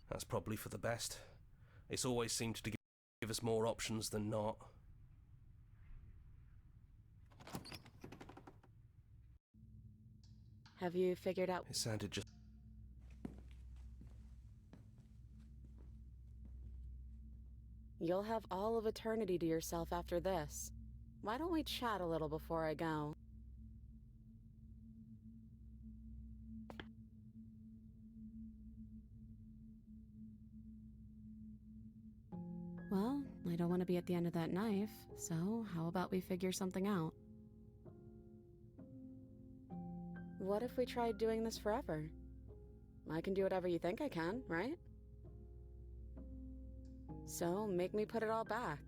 That's probably for the best. It's always seemed to give us more options than not. Have you figured out... It sounded just... You'll have all of eternity to yourself after this. Why don't we chat a little before I go? Well, I don't want to be at the end of that knife, so how about we figure something out? What if we tried doing this forever? I can do whatever you think I can, right? So, make me put it all back.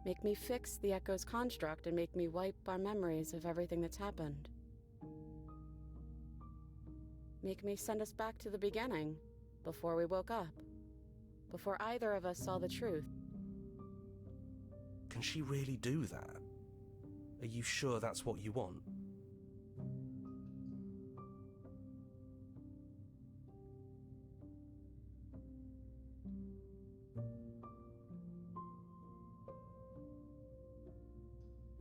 Make me fix the Echo's construct and make me wipe our memories of everything that's happened. Make me send us back to the beginning, before we woke up. Before either of us saw the truth. Can she really do that? Are you sure that's what you want?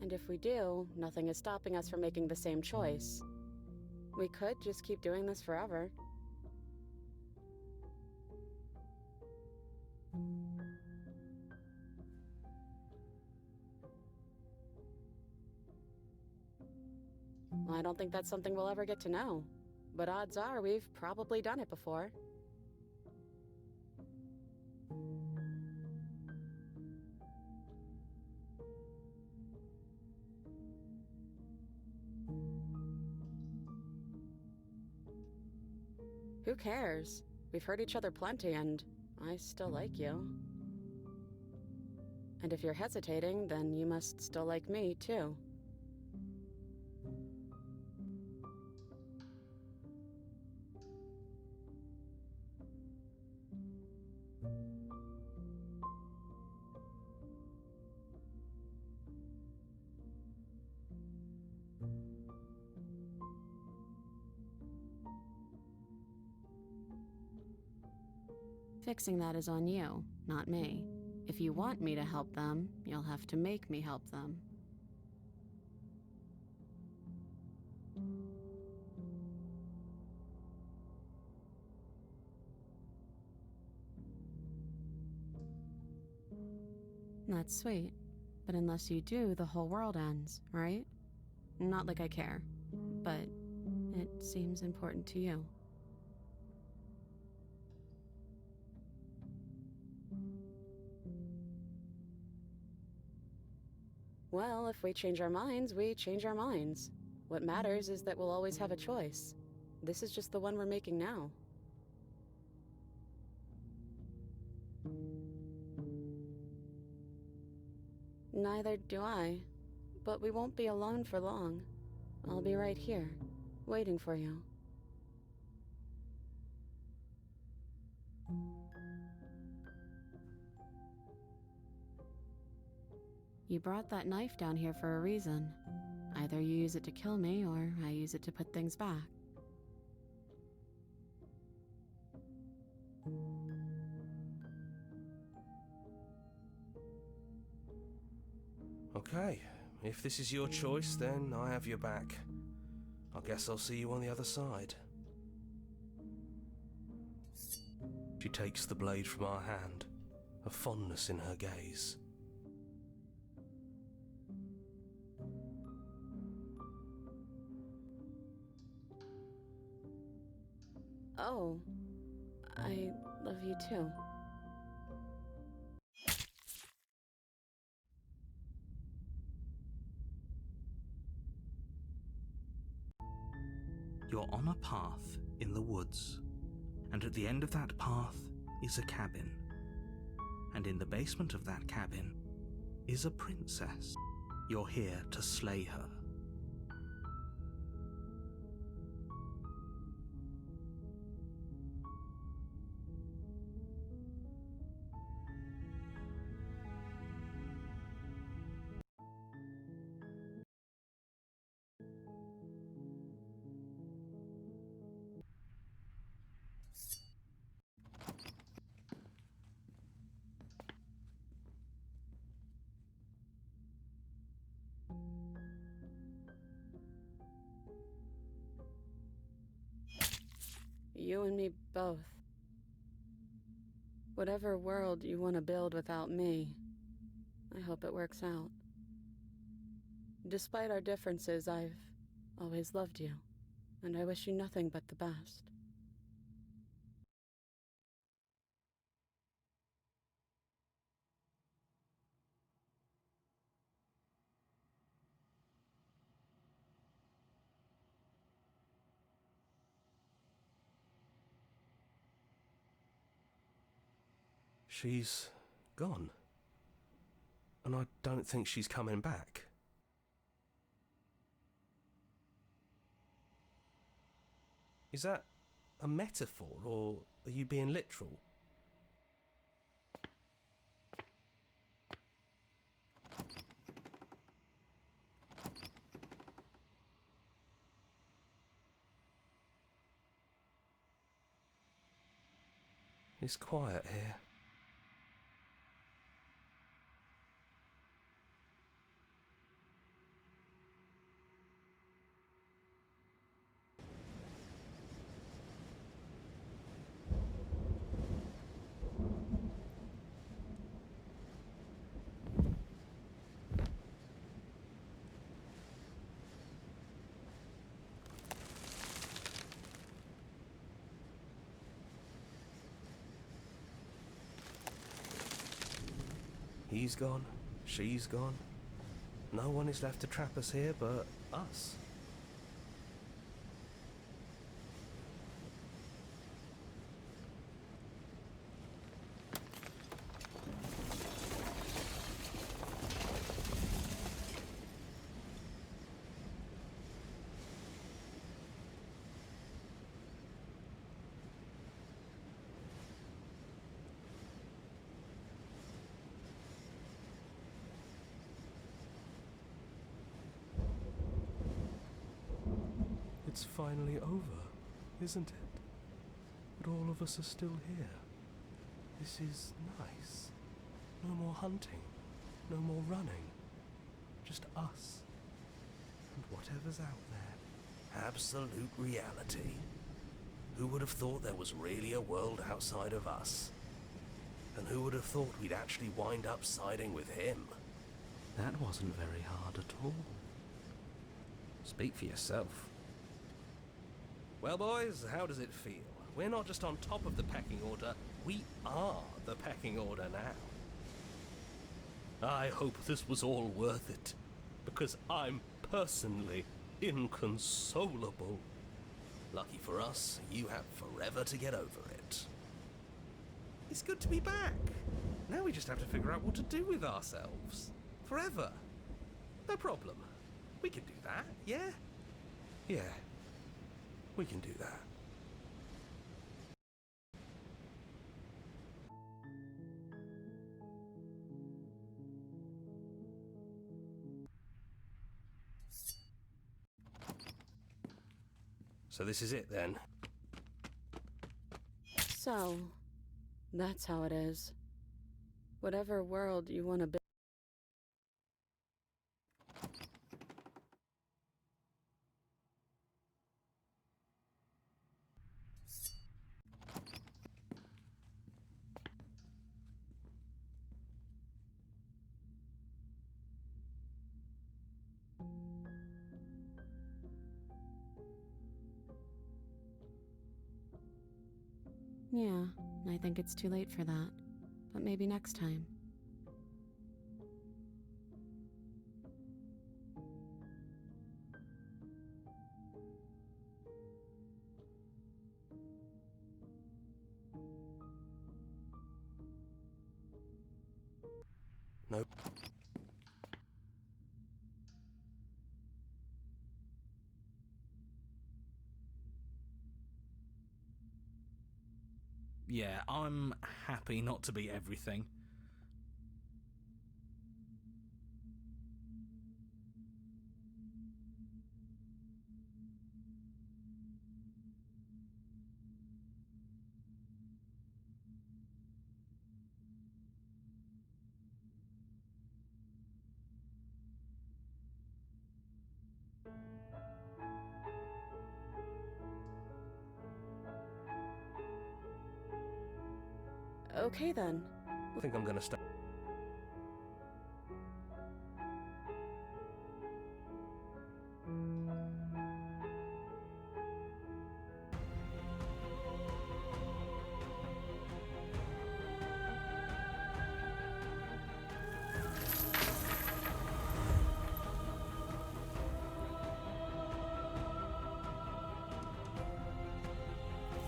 And if we do, nothing is stopping us from making the same choice. We could just keep doing this forever. I don't think that's something we'll ever get to know. But odds are we've probably done it before. Who cares? We've hurt each other plenty, and I still like you. And if you're hesitating, then you must still like me, too. Fixing that is on you, not me. If you want me to help them, you'll have to make me help them. That's sweet. But unless you do, the whole world ends, right? Not like I care, but it seems important to you. Well, if we change our minds, we change our minds. What matters is that we'll always have a choice. This is just the one we're making now. Neither do I. But we won't be alone for long. I'll be right here, waiting for you. You brought that knife down here for a reason. Either you use it to kill me, or I use it to put things back. Okay, if this is your choice, then I have your back. I guess I'll see you on the other side. She takes the blade from our hand, a fondness in her gaze. Oh, I love you too. You're on a path in the woods, and at the end of that path is a cabin. And in the basement of that cabin is a princess. You're here to slay her. you and me both. Whatever world you want to build without me, I hope it works out. Despite our differences, I've always loved you, and I wish you nothing but the best. She's gone. And I don't think she's coming back. Is that a metaphor, or are you being literal? It's quiet here. He's gone, she's gone. No one is left to trap us here but us. It's finally over, isn't it? But all of us are still here. This is nice. No more hunting, no more running. Just us. And whatever's out there. Absolute reality. Who would have thought there was really a world outside of us? And who would have thought we'd actually wind up siding with him? That wasn't very hard at all. Speak for yourself. Well, boys, how does it feel? We're not just on top of the pecking order, we are the pecking order now. I hope this was all worth it, because I'm personally inconsolable. Lucky for us, you have forever to get over it. It's good to be back. Now we just have to figure out what to do with ourselves. Forever. No problem. We can do that, yeah? Yeah. We can do that. So this is it then? So, that's how it is. Whatever world you want to build. Yeah, I think it's too late for that. But maybe next time. Nope. Yeah, I'm happy not to be everything. Okay then. I think I'm gonna stay.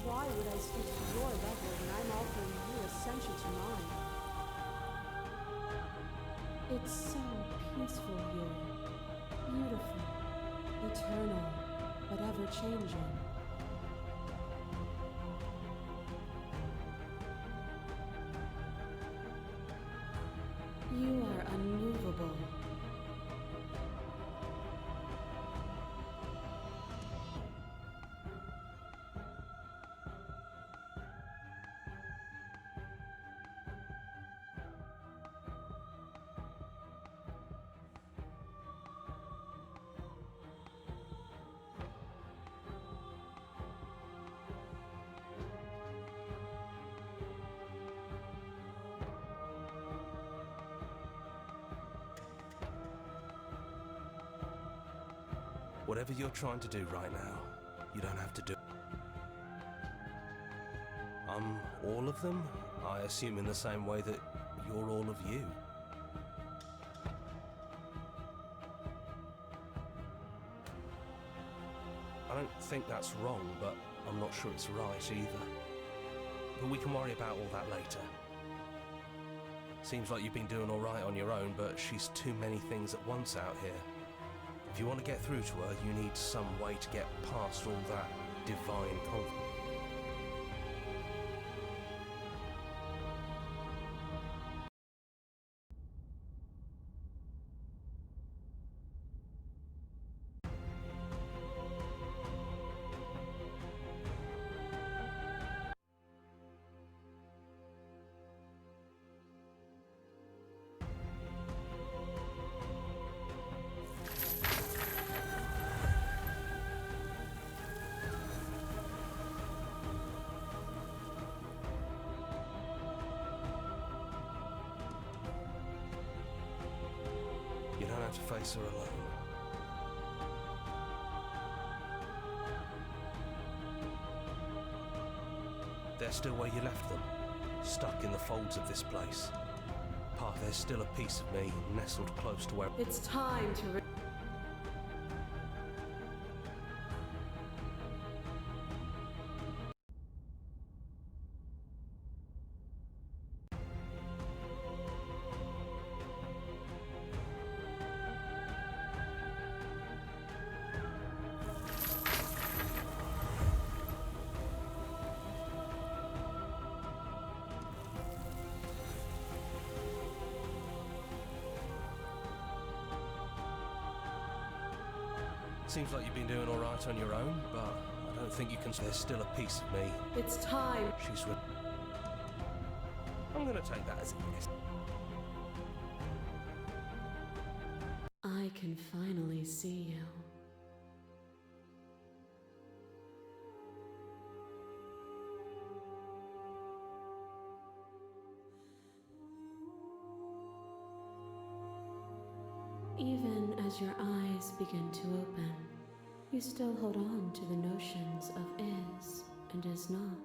Why would I stoop to your level when I'm offering you ascension to mine? It's so peaceful here. Beautiful. Eternal. But ever-changing. You are unmovable. Whatever you're trying to do right now, you don't have to do. All of them? I assume in the same way that you're all of you. I don't think that's wrong, but I'm not sure it's right either. But we can worry about all that later. Seems like you've been doing all right on your own, but she's too many things at once out here. If you want to get through to her, you need some way to get past all that divine conflict. You don't have to face her alone. They're still where you left them, stuck in the folds of this place. There's still a piece of me nestled close to where... It's time to... Seems like you've been doing all right on your own, but I don't think you can... There's still a piece of me. It's time. She's with... I'm gonna take that as a yes. I can finally see you. Even as your eyes begin to open, you still hold on to the notions of is and is not,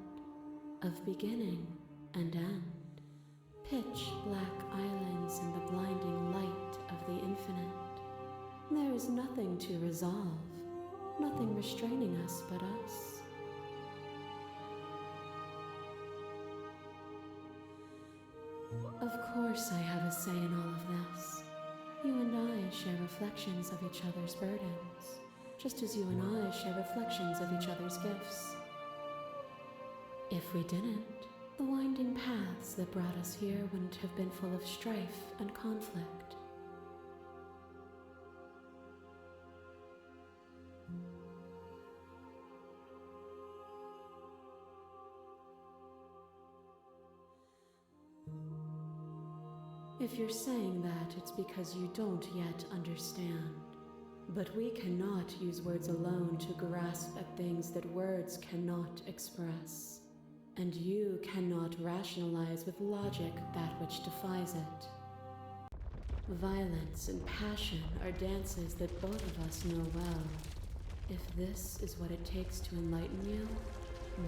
of beginning and end, pitch black islands in the blinding light of the infinite. There is nothing to resolve, nothing restraining us but us. Of course I have a say in all of this. You and I share reflections of each other's burdens, just as you and I share reflections of each other's gifts. If we didn't, the winding paths that brought us here wouldn't have been full of strife and conflict. If you're saying that, it's because you don't yet understand. But we cannot use words alone to grasp at things that words cannot express. and you cannot rationalize with logic that which defies it. Violence and passion are dances that both of us know well. If this is what it takes to enlighten you,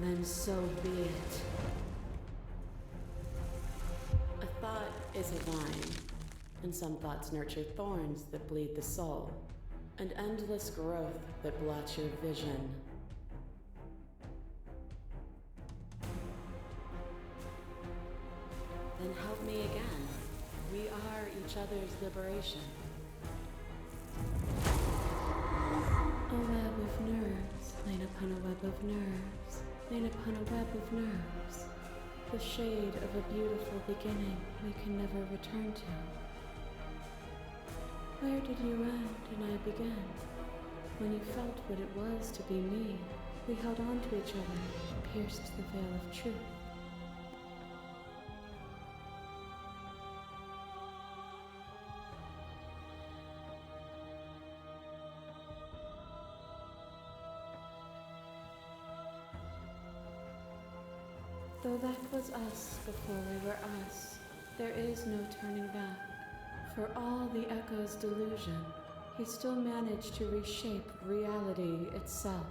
then so be it. A thought is a vine, and some thoughts nurture thorns that bleed the soul, and endless growth that blots your vision. Then help me again. We are each other's liberation. A web of nerves, laid upon a web of nerves, laid upon a web of nerves. The shade of a beautiful beginning we can never return to. Where did you end and I begin? When you felt what it was to be me, we held on to each other and pierced the veil of truth. Though that was us before we were us, there is no turning back. For all the echo's delusion, he still managed to reshape reality itself.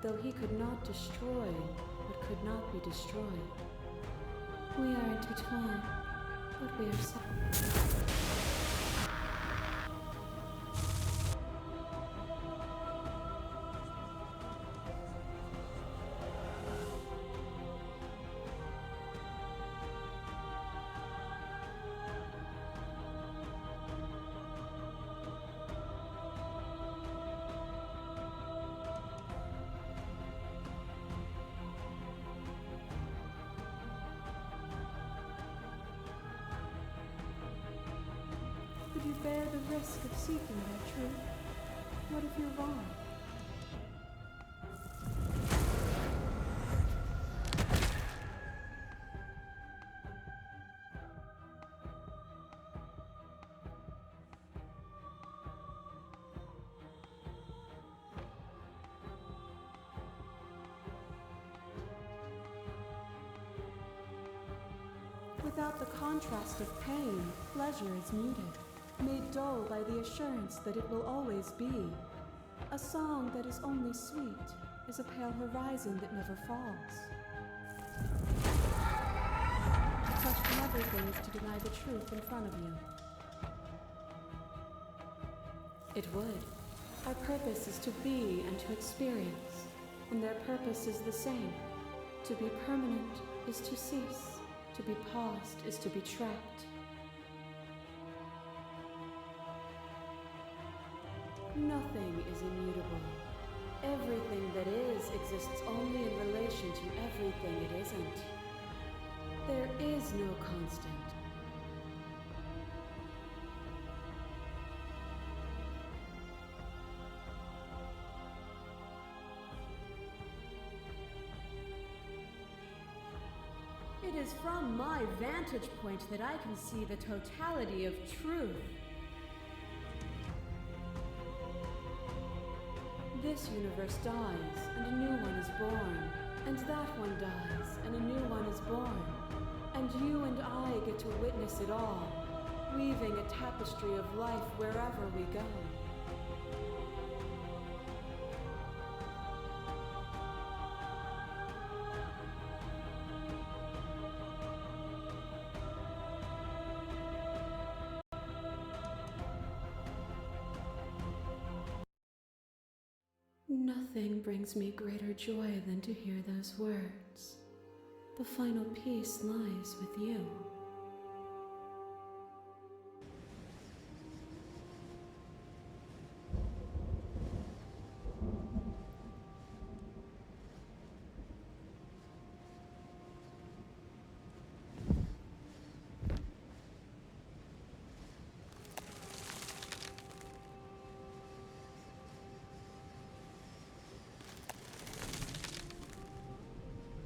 Though he could not destroy what could not be destroyed. We are intertwined, but we are separate. Could you bear the risk of seeking that truth? What if you're wrong? Without the contrast of pain, pleasure is muted, made dull by the assurance that it will always be. A song that is only sweet is a pale horizon that never falls. To question everything is to deny the truth in front of you. It would. Our purpose is to be and to experience, and their purpose is the same. To be permanent is to cease. To be paused is to be trapped. Nothing is immutable. Everything that is exists only in relation to everything it isn't. There is no constant. It is from my vantage point that I can see the totality of truth. This universe dies, and a new one is born. And that one dies, and a new one is born. And you and I get to witness it all, weaving a tapestry of life wherever we go. Nothing brings me greater joy than to hear those words. The final peace lies with you.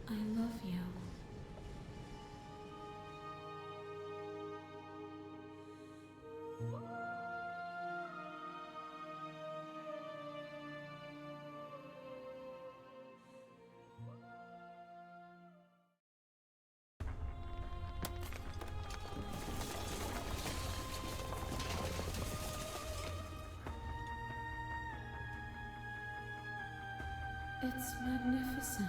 I love you. It's magnificent.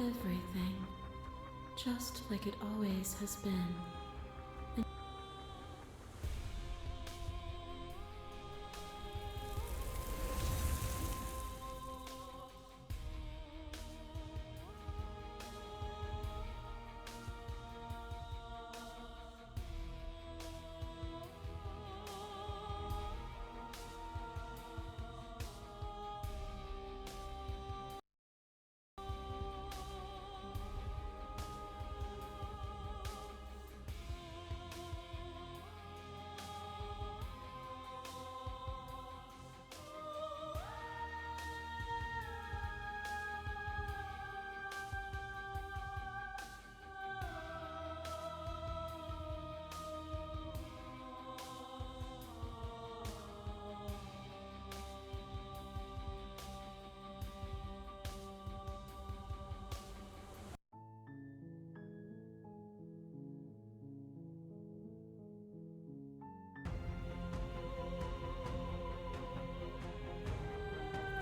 Everything, just like it always has been.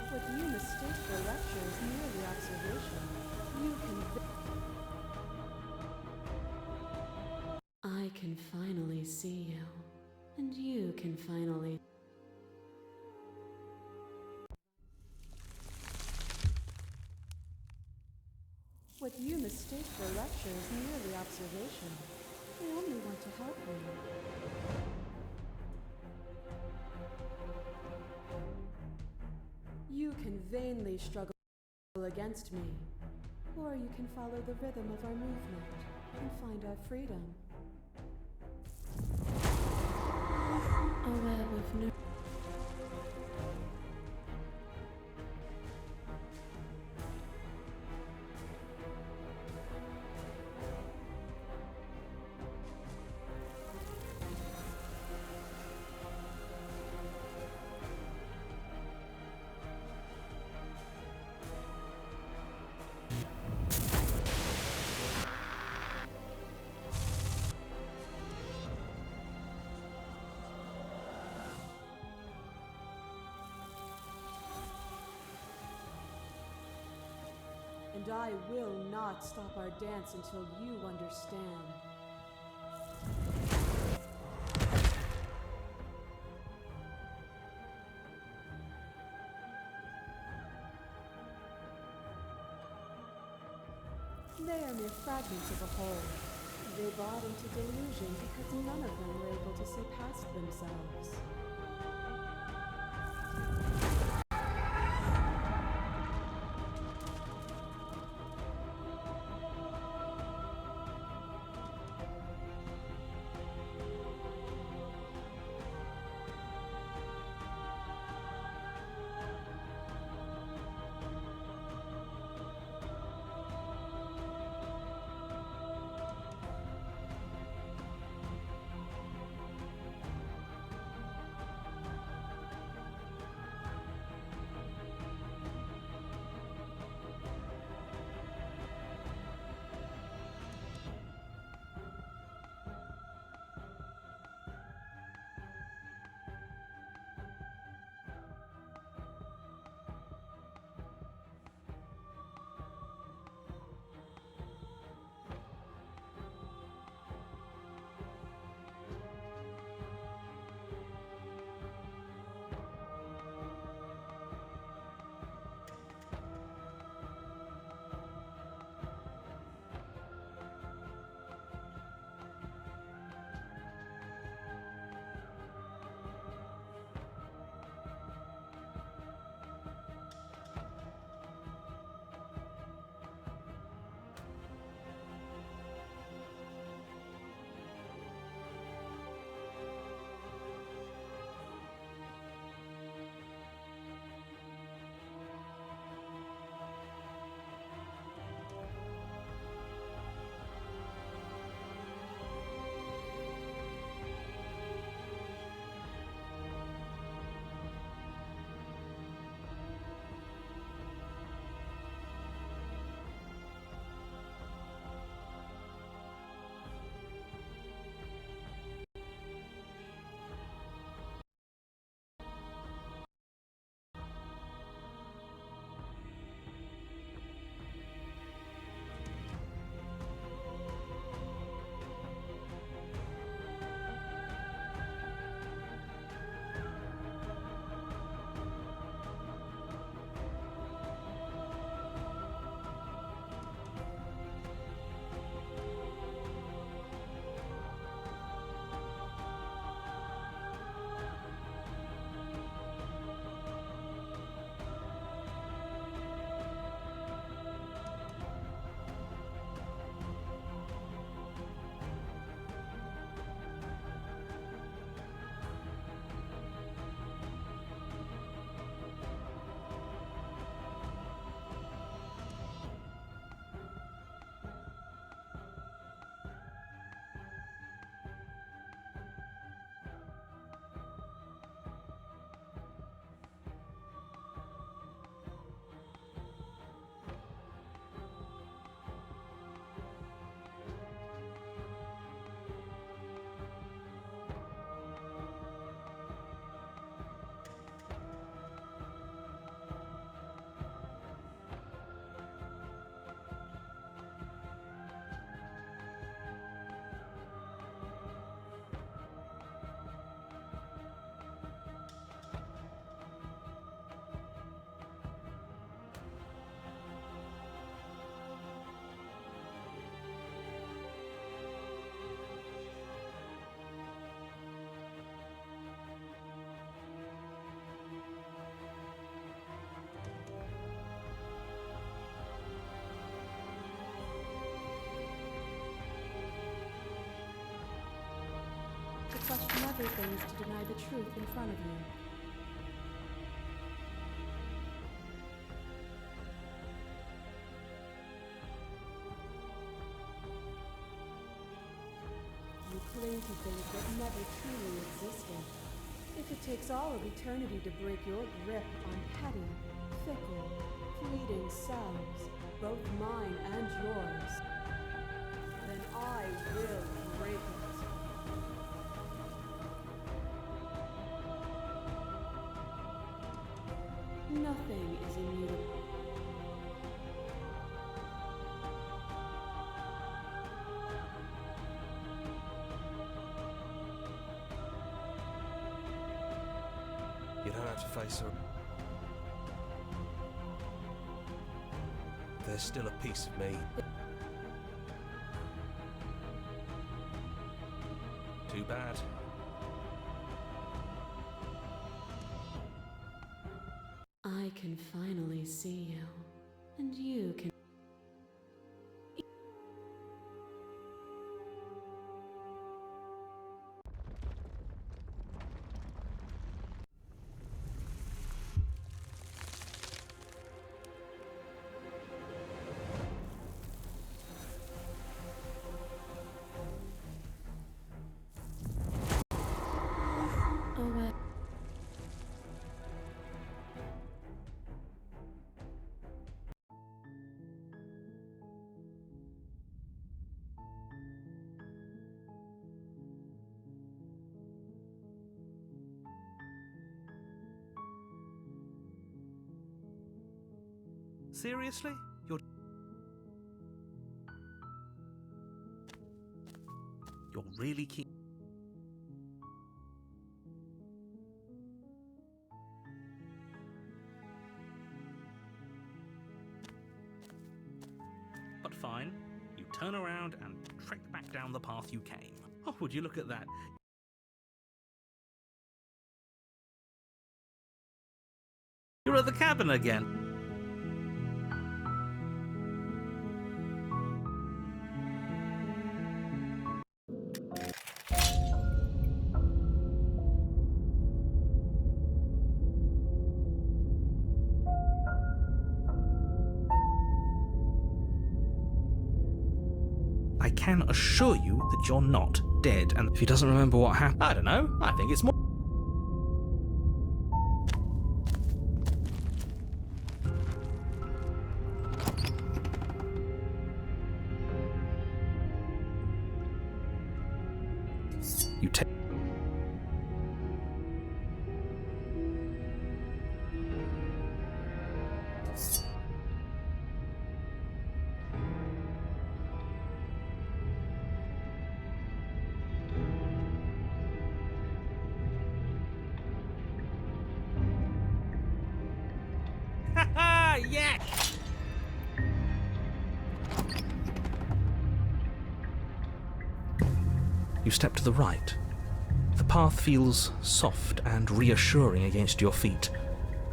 What you mistake for lecture is merely observation. You can... I can finally see you, and you can finally... What you mistake for lecture is merely observation. They only want to help you. You can vainly struggle against me, or you can follow the rhythm of our movement and find our freedom. A web of no... And I will not stop our dance until you understand. They are mere fragments of a whole. They bought into delusion because none of them were able to see past themselves. question everything is to deny the truth in front of you. You cling to things that never truly existed. If it takes all of eternity to break your grip on petty, fickle, fleeting selves, both mine and yours, then I will break it. Nothing is immutable. You don't have to face her. There's still a piece of me. Too bad. I can finally see you, and you can. Away. Seriously? You're really keen? But fine, you turn around and trek back down the path you came. Oh, would you look at that? You're at the cabin again. I can assure you that you're not dead, and if he doesn't remember what happened, I don't know, I think it's more... You take... Yes! You step to the right. The path feels soft and reassuring against your feet.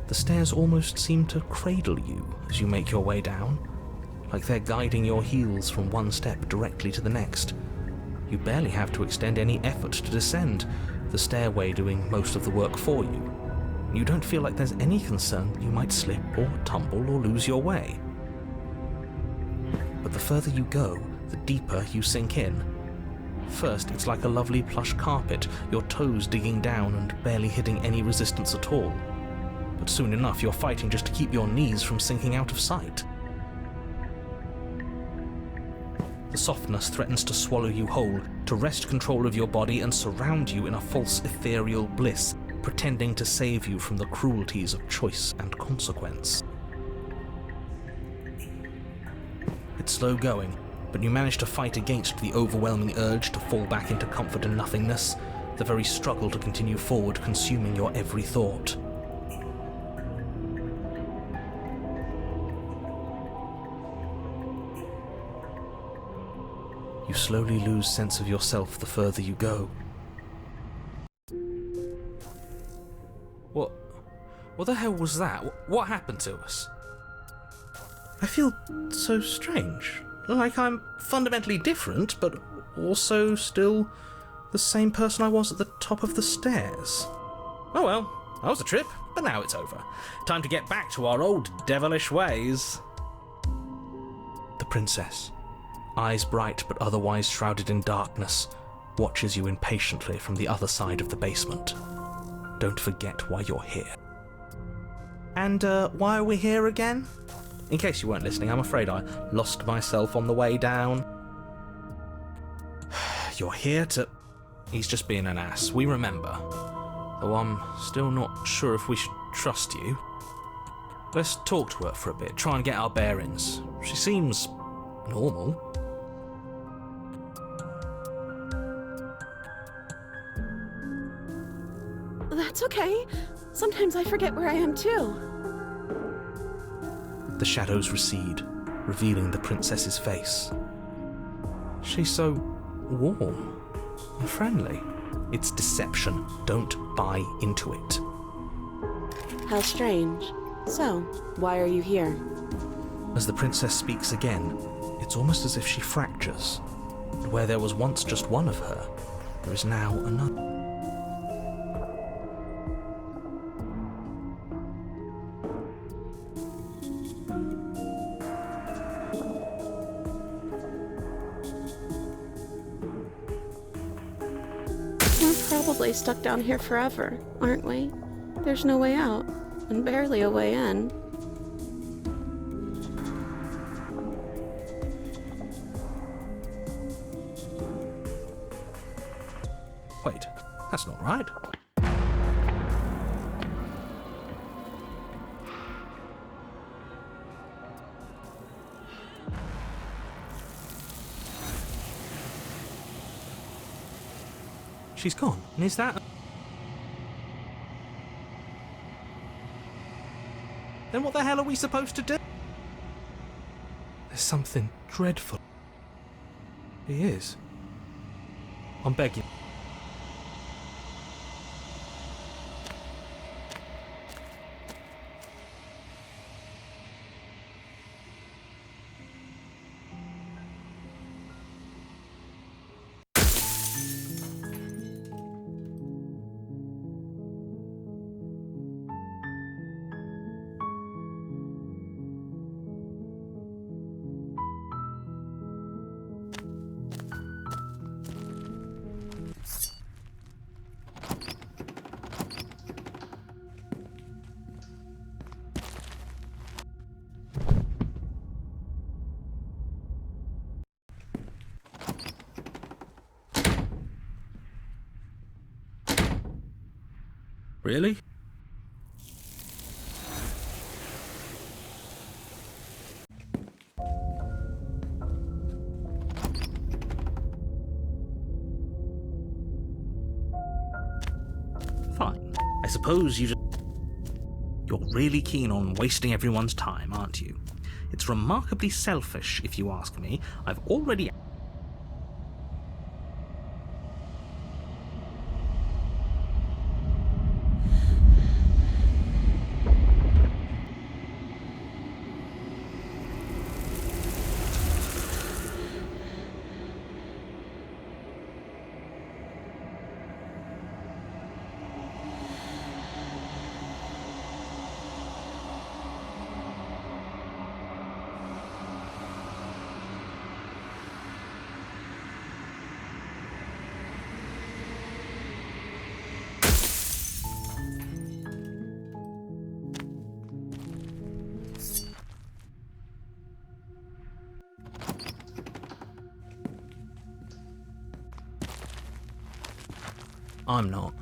The stairs almost seem to cradle you as you make your way down, like they're guiding your heels from one step directly to the next. You barely have to extend any effort to descend, the stairway doing most of the work for you. You don't feel like there's any concern that you might slip or tumble or lose your way. But the further you go, the deeper you sink in. First, it's like a lovely plush carpet, your toes digging down and barely hitting any resistance at all. But soon enough, you're fighting just to keep your knees from sinking out of sight. The softness threatens to swallow you whole, to wrest control of your body and surround you in a false ethereal bliss, pretending to save you from the cruelties of choice and consequence. It's slow going, but you manage to fight against the overwhelming urge to fall back into comfort and nothingness, the very struggle to continue forward consuming your every thought. You slowly lose sense of yourself the further you go. What the hell was that? What happened to us? I feel so strange. Like I'm fundamentally different, but also still The same person I was at the top of the stairs. Oh well, that was a trip, but now it's over. Time to get back to our old devilish ways. The princess, eyes bright but otherwise shrouded in darkness, watches you impatiently from the other side of the basement. Don't forget why you're here. And, why are we here again? In case you weren't listening, I'm afraid I lost myself on the way down. You're here to... He's just being an ass, we remember. Though I'm still not sure if we should trust you. Let's talk to her for a bit, try and get our bearings. She seems... normal. That's okay. Sometimes I forget where I am too. The shadows recede, revealing the princess's face. She's so warm and friendly. It's deception. Don't buy into it. How strange. So, why are you here? As the princess speaks again, it's almost as if she fractures. And where there was once just one of her, there is now another. We're probably stuck down here forever, aren't we? There's no way out, and barely a way in. Wait, that's not right. She's gone, and is that... Then what the hell are we supposed to do? There's something dreadful. He is. I'm begging. Really? Fine. I suppose you just... You're really keen on wasting everyone's time, aren't you? It's remarkably selfish, if you ask me. I've already... I'm not.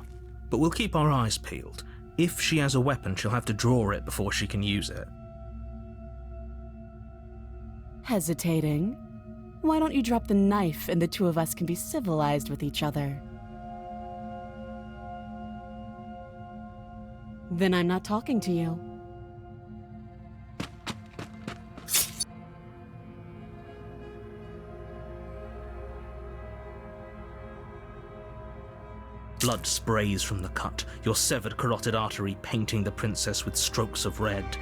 But we'll keep our eyes peeled. If she has a weapon, she'll have to draw it before she can use it. Hesitating? Why don't you drop the knife and the two of us can be civilized with each other? Then I'm not talking to you. Blood sprays from the cut, your severed carotid artery painting the princess with strokes of red.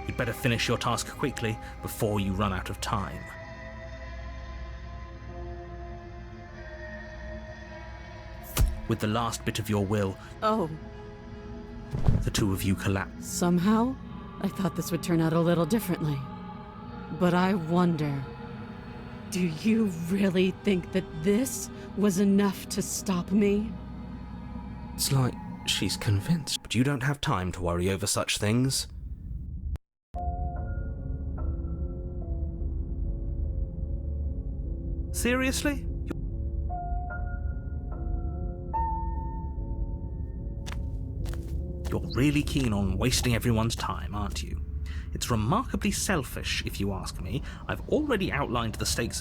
You'd better finish your task quickly before you run out of time. With the last bit of your will, Oh, the two of you collapse. somehow I thought this would turn out a little differently. But I wonder, do you really think that this was enough to stop me? It's like she's convinced, but you don't have time to worry over such things. Seriously? You're really keen on wasting everyone's time, aren't you? It's remarkably selfish, if you ask me. I've already outlined the stakes.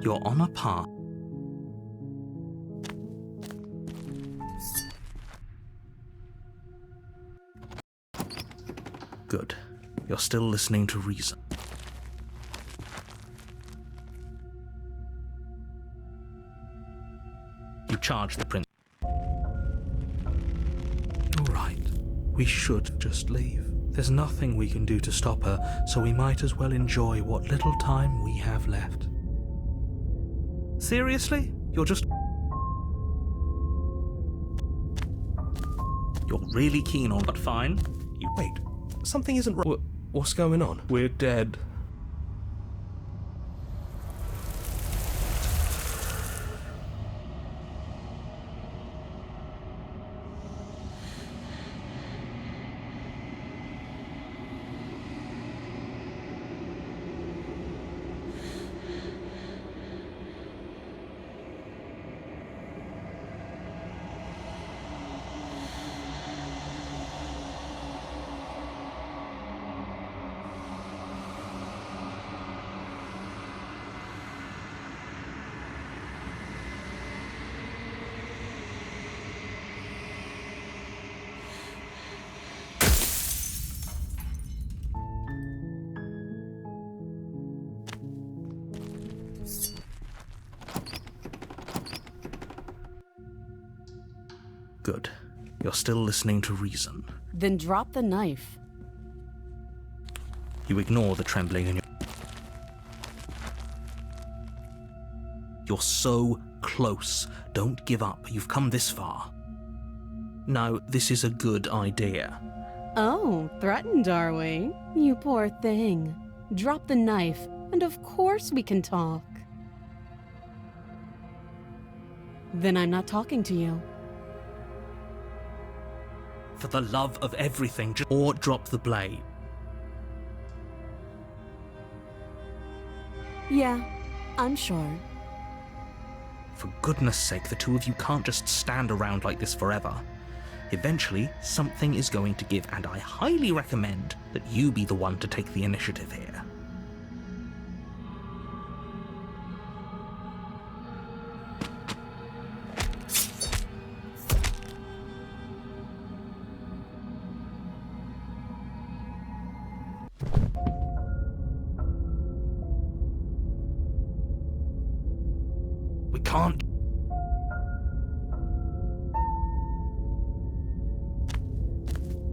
You're on a path. Good. You're still listening to reason. You charge the prince. You're right. We should just leave. There's nothing we can do to stop her, so we might as well enjoy what little time we have left. Seriously? You're really keen on, but fine. Wait, something isn't right. What's going on? We're dead. Good. You're still listening to reason. Then drop the knife. You ignore the trembling in your... You're so close. Don't give up. You've come this far. Now, this is a good idea. Oh, threatened, are we? You poor thing. Drop the knife, and of course we can talk. Then I'm not talking to you. For the love of everything, or drop the blade. Yeah, I'm sure. For goodness sake, the two of you can't just stand around like this forever. Eventually, something is going to give, and I highly recommend that you be the one to take the initiative here. We can't.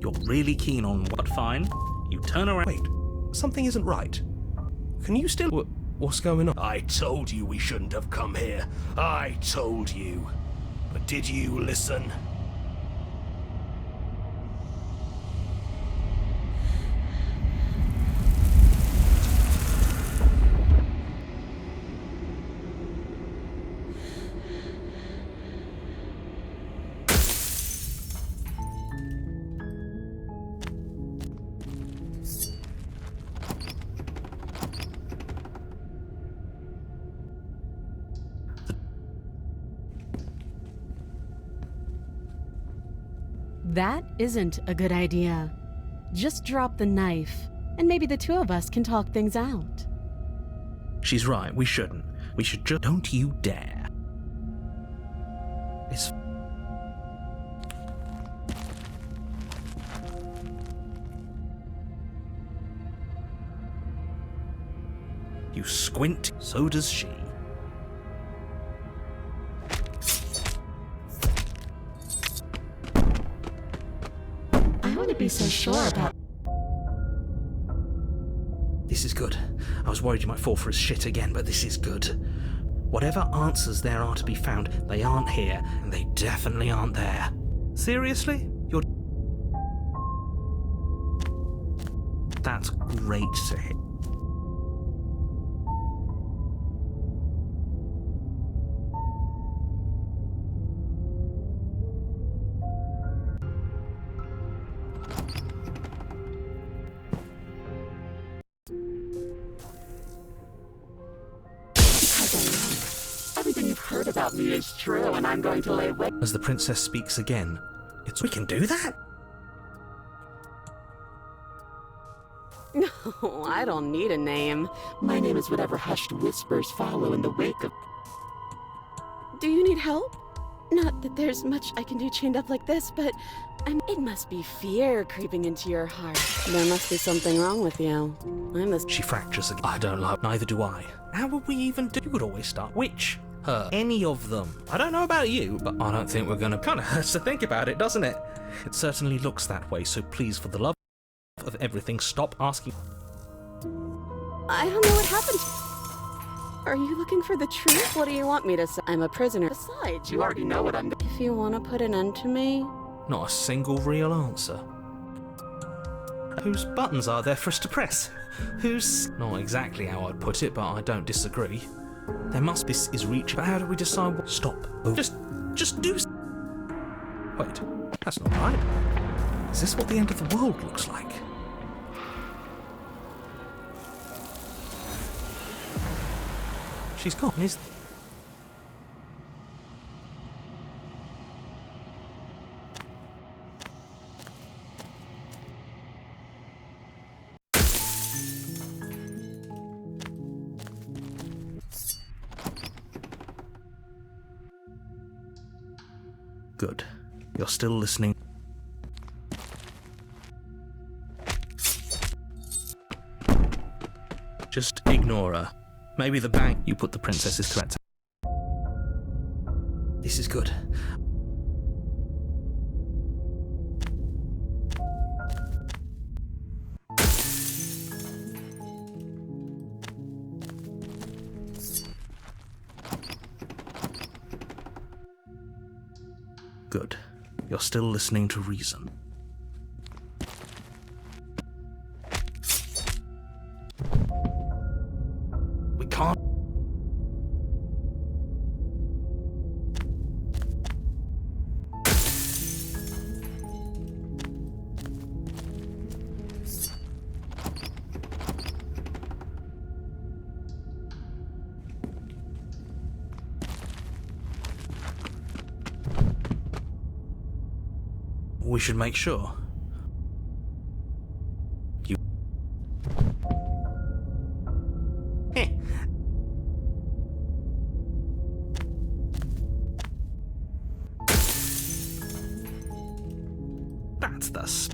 You're really keen on what? Fine. You turn around. Wait, something isn't right. Can you still... What's going on? I told you we shouldn't have come here. I told you. But did you listen? That isn't a good idea. Just drop the knife, and maybe the two of us can talk things out. She's right, we shouldn't. We should just... Don't you dare. You squint, so does she. I wouldn't be so sure about. This is good. I was worried you might fall for his shit again, but this is good. Whatever answers there are to be found, they aren't here, and they definitely aren't there. Seriously? You're... That's great to hear. Everything you've heard about me is true, and I'm going to lay waste. As the princess speaks again, it's... We can do that? No, I don't need a name. My name is whatever hushed whispers follow in the wake of. Do you need help? Not that there's much I can do chained up like this, but it must be fear creeping into your heart. There must be something wrong with you. I'm a... She fractures again. I don't like... Neither do I. How would we even do... You could always start... Which? Her. Any of them. I don't know about you, but I don't think we're gonna... Kinda hurts to think about it, doesn't it? It certainly looks that way, so please, for the love of everything, stop asking... I don't know what happened. Are you looking for the truth? What do you want me to say? I'm a prisoner. Besides, You already know what I'm. if you want to put an end to me... Not a single real answer. Whose buttons are there for us to press? Whose... Not exactly how I'd put it, but I don't disagree. There must... This is reach... But how do we decide what... Stop. Oh. Just do... Wait. That's not right. Is this what the end of the world looks like? She's gone, is... Good. You're still listening. Just ignore her. Maybe the bank... You put the princess's threat. This is good. Good. You're still listening to reason. We can't... We should make sure. You... That's the...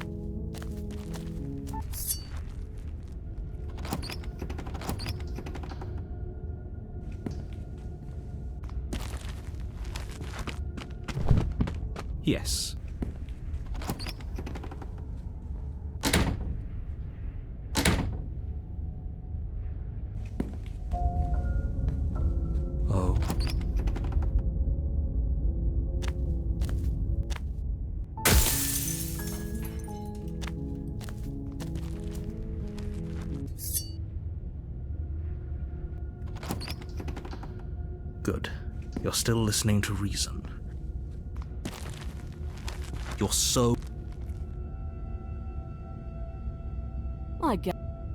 Yes. Oh. Good. You're still listening to reason. You're so... I get... Are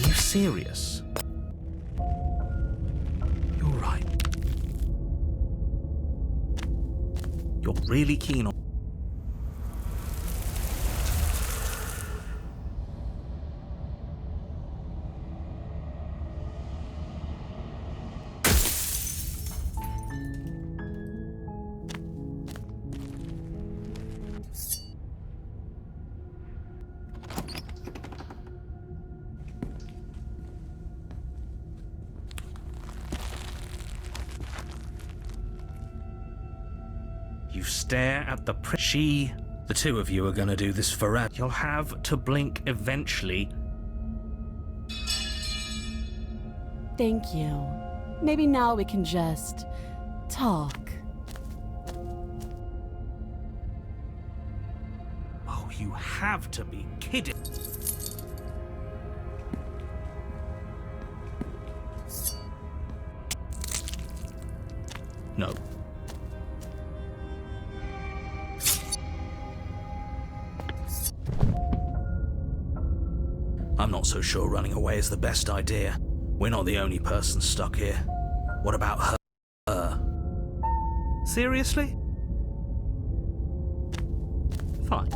you serious? You're right. You're really keen on... You stare at the the two of you are gonna do this forever. You'll have to blink eventually. Thank you. Maybe now we can just talk. Oh, you have to be kidding. No. I'm not so sure running away is the best idea. We're not the only person stuck here. What about her? Seriously? Fine.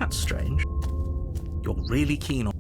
That's strange. You're really keen on...